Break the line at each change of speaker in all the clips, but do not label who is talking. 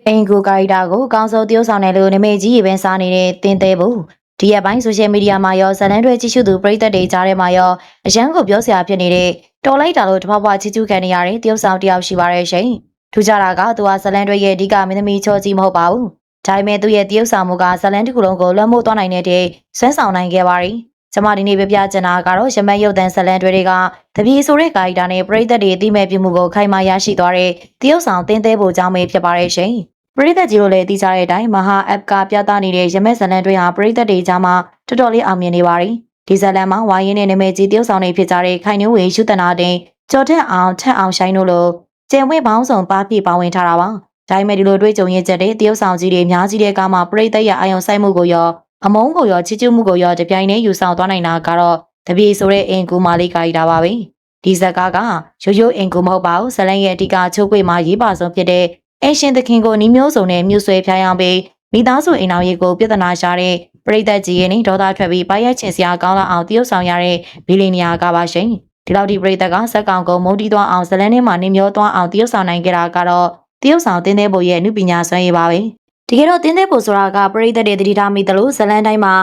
အင်ကိုကာရီတာကိုကောင်းဆုံးတရုပ်ဆောင်တယ်လို့နာမည်ကြီးရေပန်းစားနေတဲ့တင်းသေးဘူးဒီရက်ပိုင်းဆိုရှယ်မီဒီယာမှာရောဇလန်တွေကြည့်ရှုသူပရိသတ်တွေကြားထဲမှာရောအရန်ကိုပြောစရာဖြစ်နေတဲ့တော်လိုက်တာလို့တဖွာဖွာချီချူးခံနေရတဲ့တရုပ်ဆောင်တယောက်ရှိပါရဲ့ရှင်ထူးခြားတာကသူဟာဇလန်တွေရဲ့အဓိကမင်းသမီးချောကြီးမဟုတ်ပါဘူးဒါပေမဲ့သူရဲ့တရုပ်ဆောင်မှုကဇလန်တစ်ခုလုံးကိုလွှမ်းမိုးသွားနိုင်တဲ့ဆွမ်းဆောင်နိုင်ခဲ့ပါရီကျမဒီနေ့ပြပြချင်တာကတော့ရမတ်ရုပ်တန်ဇလန်တွေကတပြေဆိုတဲ့ကာရီတာနဲ့ပရိသတ်တွေအသိမဲ့ပြုမှုကိုခိုင်မာရရှိသွားတဲ့တရုပ်ဆောင်တင်းသေးဖို့ကြောင်းပဲဖြစ်ပါရဲ့ရှင်ပရိသတ်ကြီးတို့လည်းသိကြတဲ့အတိုင်းမဟာအပ်ကပြသနေတဲ့ရမက်ဇလန်တွေဟာပရိသတ်တွေကြားမှာတော်တော်လေးအောင်မြင်နေပါပြီ။ဒီဇလန်မှာဝိုင်းရင်းနဲ့နာမည်ကြီးတယောက်ဆောင်တွေဖြစ်ကြတဲ့ခိုင်နှင်းဝေရှုတနာတင်ကျော်ထက်အောင်ထက်အောင်ရှိုင်းတို့လိုကျင်ဝဲပေါင်းစုံပါပြပါဝင်ထားတာပါ။ဒါပေမဲ့ဒီလိုတွေးကြုံရချက်တဲ့တယောက်ဆောင်ကြီးတွေအများကြီးတဲ့ကမှပရိသတ်ရဲ့အာရုံစိုက်မှုကိုရောအမုန်းကိုရောချစ်ကျူးမှုကိုရောတပြိုင်တည်းယူဆောင်သွားနိုင်တာကတော့တပြေဆိုတဲ့အင်ကူမာလေးကာရီတာပါပဲ။ဒီဇက်ကားကရိုးရိုးအင်ကူမဟုတ်ပါဘူး။ဇလန်ရဲ့အဓိကချိုးကွေမှာရေးပါဆုံးဖြစ်တဲ့အရှင်သခင်ကိုနီးမျိုးစုံနဲ့မြူဆွဲဖျားယောင်းပြီးမိသားစုအိမ်တော်ရေးကိုပြဿနာရှာတဲ့ပရိသတ်ကြီးရဲ့နေဒေါသထွက်ပြီးပိုက်ရိုက်ချင်စရာကောင်းလာအောင်တရုပ်ဆောင်ရတဲ့ဘီလီနီယာကပါရှင်ဒီလောက်ဒီပရိသတ်ကဇက်ကောင်ကိုမုန်းတီးသွားအောင်ဇလန်ထဲမှာနေမျောသွားအောင်တရုပ်ဆောင်နိုင်ကြတာကတော့တရုပ်ဆောင်တင်းသေးဖို့ရဲ့အမှုပညာစွမ်းရည်ပါပဲတကယ်တော့တင်းသေးဖို့ဆိုတာကပရိသတ်တွေတတိထားမိသလိုဇလန်တိုင်းမှာ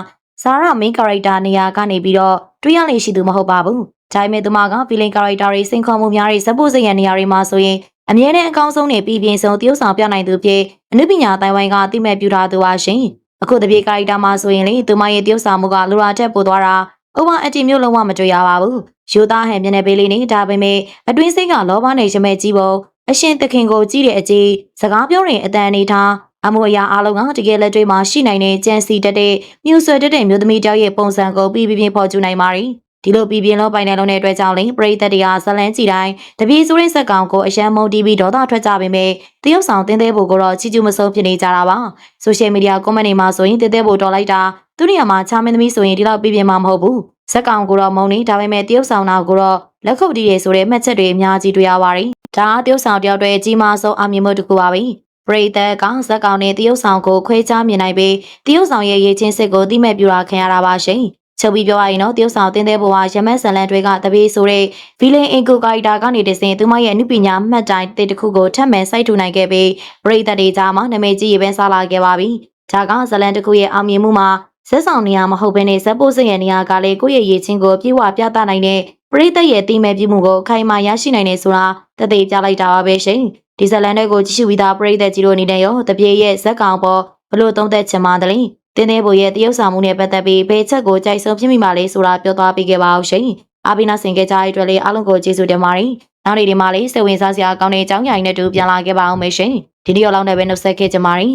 ဇာရမင်းကာရိုက်တာနေရာကနေပြီးတော့တွေ့ရလေရှိသူမဟုတ်ပါဘူးဒါပေမဲ့သူမကဖီလင်ကာရိုက်တာတွေစိန်ခေါ်မှုများတဲ့ဇက်ဖို့စိတ်ရနေရာတွေမှာဆိုရင်အမြဲတမ်းအကောင်းဆုံးနဲ့ပြည်ပြင်းဆုံးတရုပ်ဆောင်ပြနိုင်သူဖြစ်အနုပညာတိုင်ဝိုင်းကအသိမဲ့ပြုထားသူပါရှင်အခုတပြေကာရီတာမှာဆိုရင်လေသူမရဲ့တရုပ်ဆောင်မှုကလူရာတက်ပို့သွားတာဥပအတီမျိုးလုံးဝမတွေ့ရပါဘူးယူသားဟန်မျက်နှာပေးလေးနဲ့ဒါပေမဲ့အတွင်းစိတ်ကလောဘနဲ့ရမဲ့ကြီးပုံအရှင်သခင်ကိုကြည့်တဲ့အကြီးစကားပြောတဲ့အတန်အနေထားအမှုအရာအလုံးကတကယ်လက်တွေ့မှာရှိနိုင်တဲ့ကြံစီတက်တဲ့မြူဆွဲတက်တဲ့မျိုးသမီးတယောက်ရဲ့ပုံစံကိုပြပြဖော်ကျူနိုင်ပါရီဒီလိုပြည်ပြင်းလုံးပိုင်တဲ့လုံးတဲ့အတွက်ကြောင့်လေပရိသတ်တွေကဇလန်းကြည့်တိုင်းတပြေဆိုတဲ့စက်ကောင်ကိုအယံမုံတီးပြီးဒေါသထွက်ကြပေမဲ့တရုပ်ဆောင်တင်းသေးဖို့ကိုတော့ချီကျူးမဆုံးဖြစ်နေကြတာပါဆိုရှယ်မီဒီယာကွန်မန့်တွေမှာဆိုရင်တင်းသေးဖို့တော်လိုက်တာသူနေရာမှာချာမင်းသမီးဆိုရင်ဒီလောက်ပြည်ပြင်းမှာမဟုတ်ဘူးစက်ကောင်ကိုတော့မုံနေဒါပေမဲ့တရုပ်ဆောင်နာကိုတော့လက်ခုပ်တီးရဆိုတဲ့မှတ်ချက်တွေအများကြီးတွေ့ရပါတယ်ဒါတရုပ်ဆောင်တယောက်တည်းအကြီးမားဆုံးအောင်မြင်မှုတစ်ခုပါပဲပရိသတ်ကဇက်ကောင်နဲ့တရုပ်ဆောင်ကိုခွဲခြားမြင်နိုင်ပြီးတရုပ်ဆောင်ရဲ့ရေးချင်းစစ်ကိုတိမဲ့ပြူတာခံရတာပါရှင်ချုပ်ပြီးပြောရရင်တော့တရုပ်ဆောင်တင်းသေးဘွားရမတ်ဇလန်တွေကတပြေးဆိုတဲ့ဗီလင်အင်ကိုကာရီတာကနေတစဉ်သူမရဲ့အမှုပညာမှတ်တိုင်တစ်ခုကိုထပ်မံစိုက်ထူနိုင်ခဲ့ပြီးပရိသတ်တွေကြားမှာနာမည်ကြီးရေပန်းစားလာခဲ့ပါပြီ။ဒါကဇလန်တစ်ခုရဲ့အောင်မြင်မှုမှာဇက်ဆောင်နေရာမဟုတ်ဘဲနဲ့ဇက်ပိုးစင်ရဲ့နေရာကလည်းကိုယ့်ရဲ့ရည်ချင်းကိုပြေဝပြသနိုင်တဲ့ပရိသတ်ရဲ့တိမဲ့ပြုမှုကိုခိုင်မာရရှိနိုင်နေဆိုတာတသေးပြလိုက်တာပါပဲရှင်။ဒီဇလန်တွေကိုကြည့်ရှုပြီးသားပရိသတ်ကြီးတို့အနေနဲ့ရောတပြေးရဲ့ဇက်ကောင်ပေါ်ဘလို့သုံးသက်ချင်ပါသလဲ။တင်းသေးဘိုရဲ့တရုပ်ဆောင်မှုနဲ့ပတ်သက်ပြီးဘယ်ချက်ကိုကြိုက်ဆုံးဖြစ်မိပါလဲဆိုတာပြောသွားပေးခဲ့ပါအောင်ရှင်။အားပေးနာဆင်ခဲ့ကြတဲ့အတွက်လည်းအားလုံးကိုကျေးဇူးတင်ပါတယ်။နောက်နေ့ဒီမှာလေးစိတ်ဝင်စားစရာကောင်းတဲ့အကြောင်းအရာတွေနဲ့တူပြန်လာခဲ့ပါအောင်မယ်ရှင်။ဒီနေ့ရောလောက်နဲ့ပဲနှုတ်ဆက်ခဲ့ကြပါမယ်